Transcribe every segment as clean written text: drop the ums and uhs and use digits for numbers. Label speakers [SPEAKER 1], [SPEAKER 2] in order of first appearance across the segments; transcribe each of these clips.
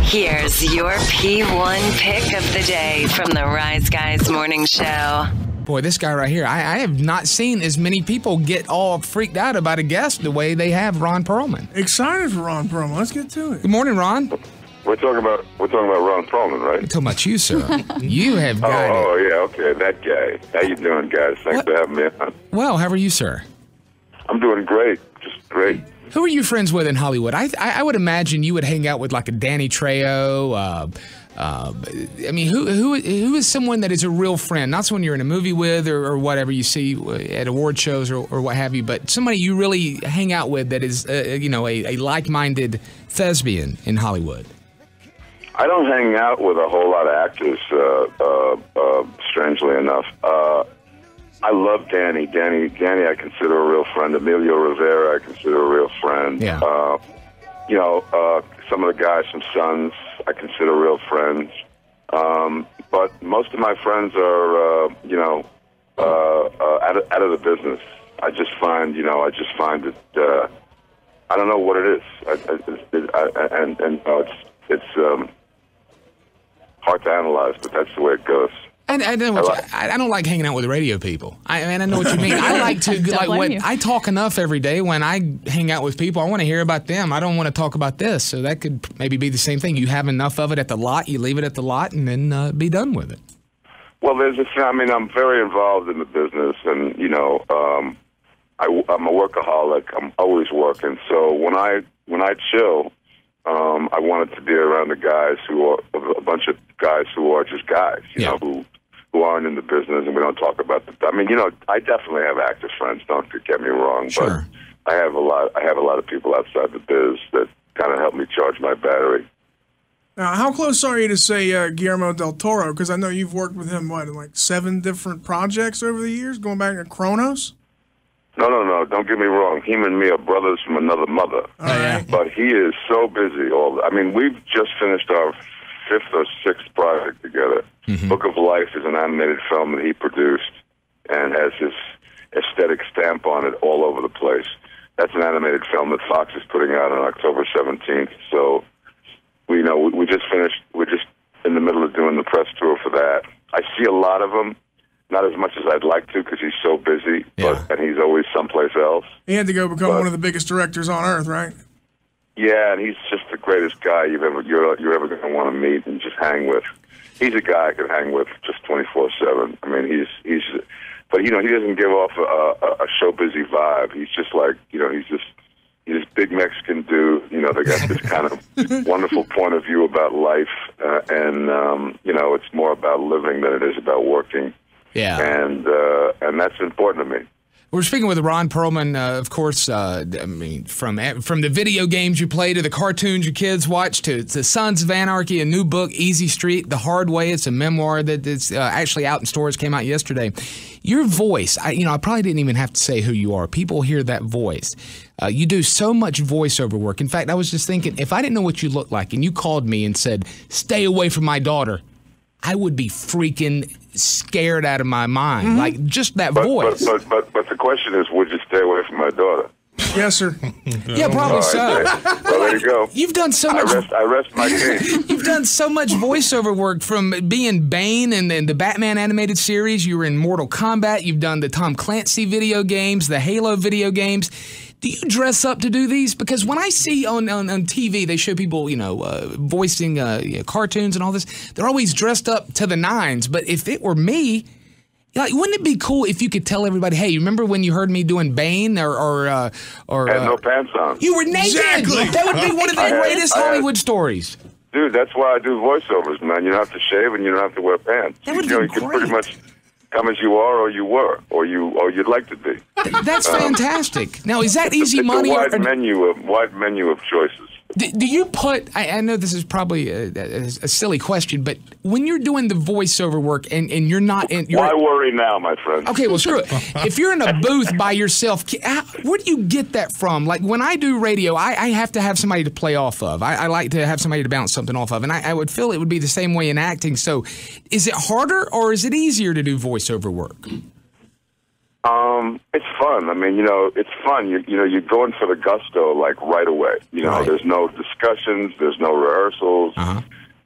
[SPEAKER 1] Here's your P1 pick of the day from the Rise Guys Morning Show.
[SPEAKER 2] Boy, this guy right here, I have not seen as many people get all freaked out about a guest the way they have Ron Perlman.
[SPEAKER 3] Excited for Ron Perlman. Let's get to it.
[SPEAKER 2] Good morning, Ron.
[SPEAKER 4] We're talking about Ron Perlman, right?
[SPEAKER 2] I'm talking about you, sir. You have got
[SPEAKER 4] Oh, yeah, okay, that guy. How you doing, guys? Thanks for having me on.
[SPEAKER 2] Well, how are you, sir?
[SPEAKER 4] I'm doing great, just great.
[SPEAKER 2] Who are you friends with in Hollywood? I would imagine you would hang out with like a Danny Trejo. I mean, who is someone that is a real friend? Not someone you're in a movie with or whatever you see at award shows or what have you, but somebody you really hang out with that is, a like-minded thespian in Hollywood.
[SPEAKER 4] I don't hang out with a whole lot of actors, strangely enough. I love Danny. Danny, I consider a real friend. Emilio Rivera, I consider a real friend.
[SPEAKER 2] Yeah.
[SPEAKER 4] Some of the guys from Sons, I consider real friends. But most of my friends are, out of the business. I just find that I don't know what it is. It's hard to analyze, but that's the way it goes.
[SPEAKER 2] I don't like hanging out with radio people. I know what you mean. I like to I talk enough every day. When I hang out with people, I want to hear about them. I don't want to talk about this. So that could maybe be the same thing. You have enough of it at the lot, you leave it at the lot, and then be done with it.
[SPEAKER 4] Well, I'm very involved in the business, and I'm a workaholic. I'm always working. So when I chill, I wanted to be around a bunch of guys who are just guys, who aren't in the business, and we don't talk about I definitely have actor friends. Don't get me wrong,
[SPEAKER 2] sure.
[SPEAKER 4] But I have a lot of people outside the biz that kind of help me charge my battery.
[SPEAKER 3] Now, how close are you to, say, Guillermo del Toro? Because I know you've worked with him, in like 7 different projects over the years, going back to Kronos?
[SPEAKER 4] No. Don't get me wrong. Him and me are brothers from another mother.
[SPEAKER 3] All right.
[SPEAKER 4] But he is so busy. We've just finished our 5th or 6th project together. Mm-hmm. Book of Life is an animated film that he produced and has his aesthetic stamp on it all over the place. That's an animated film that Fox is putting out on October 17th. So, we just finished. We're just in the middle of doing the press tour for that. I see a lot of them. Not as much as I'd like to because he's so busy, and he's always someplace else.
[SPEAKER 3] He had to go become one of the biggest directors on earth, right?
[SPEAKER 4] Yeah, and he's just the greatest guy you're ever going to want to meet and just hang with. He's a guy I could hang with just 24/7. I mean, but he doesn't give off a show busy vibe. He's just like he's this big Mexican dude. They got this kind of wonderful point of view about life, and it's more about living than it is about working.
[SPEAKER 2] Yeah,
[SPEAKER 4] and that's important to me.
[SPEAKER 2] We're speaking with Ron Perlman, of course. From the video games you play to the cartoons your kids watch to the Sons of Anarchy, a new book, Easy Street, The Hard Way. It's a memoir that's actually out in stores. Came out yesterday. Your voice, I probably didn't even have to say who you are. People hear that voice. You do so much voiceover work. In fact, I was just thinking, if I didn't know what you looked like and you called me and said, "Stay away from my daughter," I would be freaking scared out of my mind. Mm-hmm. Like, just that voice.
[SPEAKER 4] But the question is, would you stay away from my daughter?
[SPEAKER 3] Yes, sir.
[SPEAKER 2] Yeah, probably so.
[SPEAKER 4] Well, there you go.
[SPEAKER 2] You've done so much.
[SPEAKER 4] I rest my case.
[SPEAKER 2] You've done so much voiceover work, from being Bane in the Batman animated series. You were in Mortal Kombat. You've done the Tom Clancy video games, the Halo video games. Do you dress up to do these? Because when I see on TV, they show people, voicing cartoons and all this, they're always dressed up to the nines. But if it were me, wouldn't it be cool if you could tell everybody, "Hey, you remember when you heard me doing Bane or
[SPEAKER 4] had no pants on?
[SPEAKER 2] You were naked."
[SPEAKER 3] Exactly.
[SPEAKER 2] That would be one of the greatest Hollywood stories.
[SPEAKER 4] Dude, that's why I do voiceovers, man. You don't have to shave and you don't have to wear pants.
[SPEAKER 2] That would be
[SPEAKER 4] You
[SPEAKER 2] great.
[SPEAKER 4] can pretty much come as you are, or you were, or you'd like to be.
[SPEAKER 2] That's fantastic. Now, is that easy money?
[SPEAKER 4] It's a wide menu of choices.
[SPEAKER 2] Do you put, I know this is probably a silly question, but when you're doing the voiceover work and you're not in...
[SPEAKER 4] Why worry now, my friend?
[SPEAKER 2] Okay, well, screw it. If you're in a booth by yourself, where do you get that from? Like, when I do radio, I have to have somebody to play off of. I like to have somebody to bounce something off of, and I would feel it would be the same way in acting. So is it harder or is it easier to do voiceover work?
[SPEAKER 4] It's fun. I mean, it's fun. You're going for the gusto, like, right away.
[SPEAKER 2] Right.
[SPEAKER 4] There's no discussions. There's no rehearsals.
[SPEAKER 2] Uh-huh.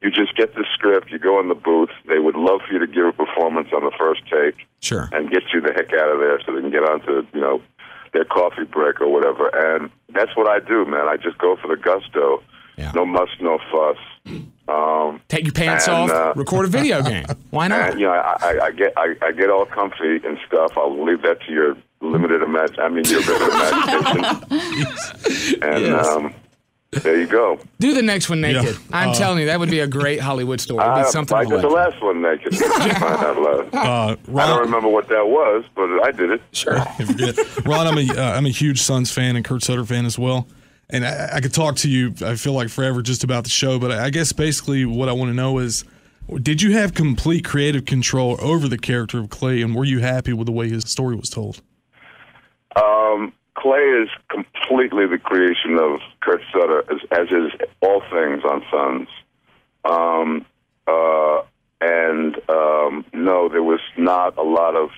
[SPEAKER 4] You just get the script. You go in the booth. They would love for you to give a performance on the first take.
[SPEAKER 2] Sure.
[SPEAKER 4] And get you the heck out of there so they can get on to, their coffee break or whatever. And that's what I do, man. I just go for the gusto.
[SPEAKER 2] Yeah.
[SPEAKER 4] No muss, no fuss.
[SPEAKER 2] Take your pants off, record a video game. Why not?
[SPEAKER 4] And, I get all comfy and stuff. I'll leave that to your limited imagination. And
[SPEAKER 2] Yes.
[SPEAKER 4] There you go.
[SPEAKER 2] Do the next one naked.
[SPEAKER 5] Yeah.
[SPEAKER 2] I'm telling you, that would be a great Hollywood story. It'd be something
[SPEAKER 4] I
[SPEAKER 2] to
[SPEAKER 4] did the
[SPEAKER 2] let.
[SPEAKER 4] last one naked. I
[SPEAKER 5] Ron,
[SPEAKER 4] don't remember what that was, but I did it.
[SPEAKER 2] Sure.
[SPEAKER 5] I forget. Ron, I'm a huge Suns fan and Kurt Sutter fan as well. And I could talk to you, I feel like, forever just about the show. But I guess basically what I want to know is, did you have complete creative control over the character of Clay, and were you happy with the way his story was told?
[SPEAKER 4] Clay is completely the creation of Kurt Sutter, as is all things on Sons. No, there was not a lot of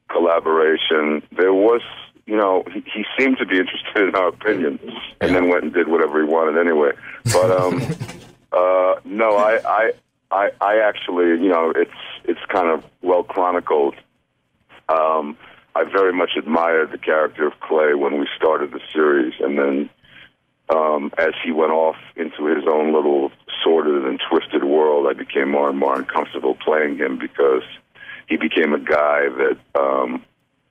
[SPEAKER 4] collaboration. There was, he seemed to be interested in our opinion, and then went and did whatever he wanted anyway. But no, I actually, it's kind of well chronicled. I very much admired the character of Clay when we started the series, and then as he went off into his own little sordid and twisted world, I became more and more uncomfortable playing him because he became a guy that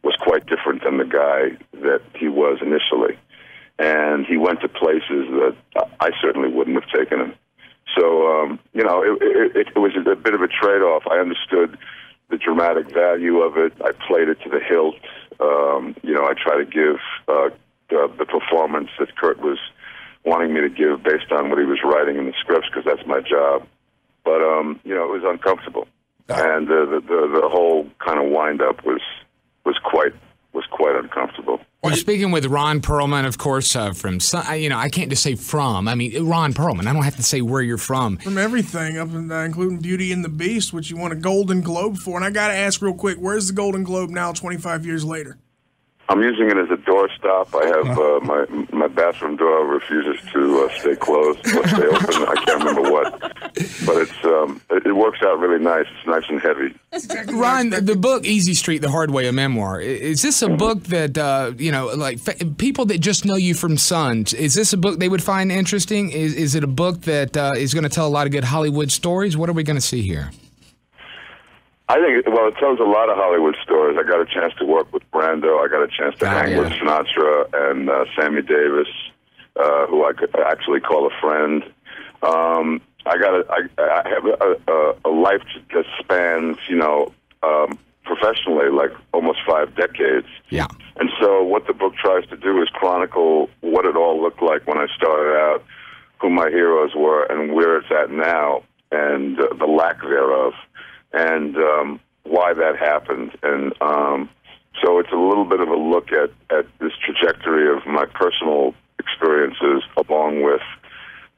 [SPEAKER 4] was quite different than the guy that he was initially. And he went to places that I certainly wouldn't have taken him. So, it was a bit of a trade-off. I understood the dramatic value of it. I played it to the hilt. I try to give the performance that Kurt was wanting me to give based on what he was writing in the scripts, because that's my job. But it was uncomfortable, and the whole kind of wind-up was quite uncomfortable.
[SPEAKER 2] We're speaking with Ron Perlman, of course, from, I can't just say from. I mean, Ron Perlman. I don't have to say where you're from.
[SPEAKER 3] From everything, up and including Beauty and the Beast, which you won a Golden Globe for. And I got to ask real quick, where's the Golden Globe now 25 years later?
[SPEAKER 4] I'm using it as a doorstop. I have my bathroom door refuses to stay closed or stay open. I can't remember what, but it works out really nice. It's nice and heavy.
[SPEAKER 2] Ron, the book Easy Street: The Hard Way, a memoir. Is this a book that people that just know you from Sons? Is this a book they would find interesting? Is it a book that is going to tell a lot of good Hollywood stories? What are we going to see here?
[SPEAKER 4] I think, it tells a lot of Hollywood stories. I got a chance to work with Brando. I got a chance to hang with Sinatra and Sammy Davis, who I could actually call a friend. I have a life that spans, professionally, like almost 5 decades.
[SPEAKER 2] Yeah.
[SPEAKER 4] And so what the book tries to do is chronicle what it all looked like when I started out, who my heroes were, and where it's at now, and the lack thereof. And why that happened. And so it's a little bit of a look at this trajectory of my personal experiences, along with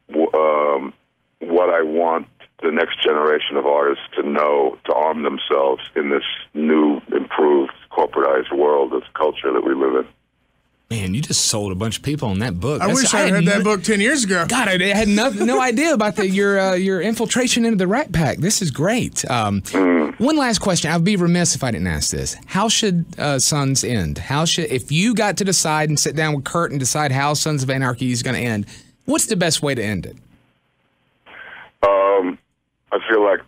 [SPEAKER 4] what I want the next generation of artists to know, to arm themselves in this new, improved, corporatized world of culture that we live in.
[SPEAKER 2] Man, you just sold a bunch of people on that book.
[SPEAKER 3] I wish I had read that book 10 years ago.
[SPEAKER 2] God, I had no idea about your infiltration into the Rat Pack. This is great. One last question. I'd be remiss if I didn't ask this. How should Sons end? If you got to decide and sit down with Kurt and decide how Sons of Anarchy is going to end, what's the best way to end it?
[SPEAKER 4] I feel like,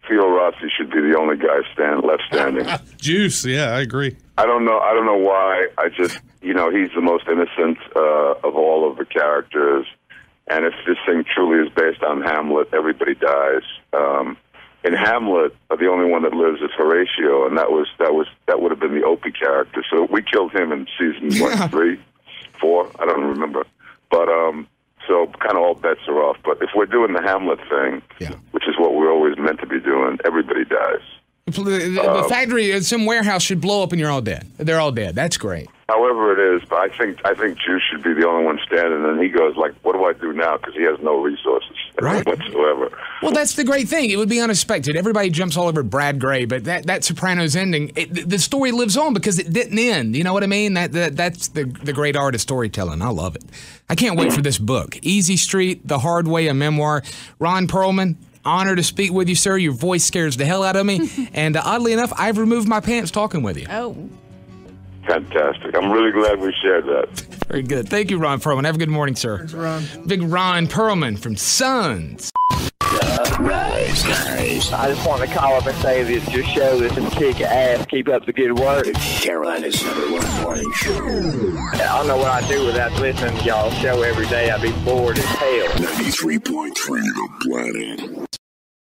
[SPEAKER 4] Theo Rossi should be the only guy left standing.
[SPEAKER 5] Juice, yeah, I agree.
[SPEAKER 4] I don't know why. I just, he's the most innocent of all of the characters. And if this thing truly is based on Hamlet, everybody dies. In Hamlet, the only one that lives is Horatio, and that would have been the Opie character. So we killed him in season 3, 4. I don't remember. But so kind of all bets are off. But if we're doing the Hamlet thing, which is what we're always meant to be doing, everybody dies.
[SPEAKER 2] The factory, some warehouse should blow up and you're all dead. They're all dead. That's great.
[SPEAKER 4] However it is, but I think Juice should be the only one standing, and he goes like, what do I do now? Because he has no resources. whatsoever.
[SPEAKER 2] Well, that's the great thing. It would be unexpected. Everybody jumps all over Brad Gray, but that Sopranos ending, the story lives on because it didn't end. You know what I mean? That's the great art of storytelling. I love it. I can't wait for this book. Easy Street, The Hard Way, a memoir. Ron Perlman, honor to speak with you, sir. Your voice scares the hell out of me. And oddly enough, I've removed my pants talking with you.
[SPEAKER 6] Oh.
[SPEAKER 4] Fantastic. I'm really glad we shared that.
[SPEAKER 2] Very good. Thank you, Ron Perlman. Have a good morning, sir.
[SPEAKER 3] Thanks, Ron.
[SPEAKER 2] Big Ron Perlman from Sons.
[SPEAKER 7] Rise, guys. I just want to call up and say that your show is some kick ass. Keep up the good work.
[SPEAKER 8] Carolina's #1 morning show.
[SPEAKER 7] I don't know what I'd do without listening to y'all's show every day. I'd be bored as hell.
[SPEAKER 8] 93.3 The Planet.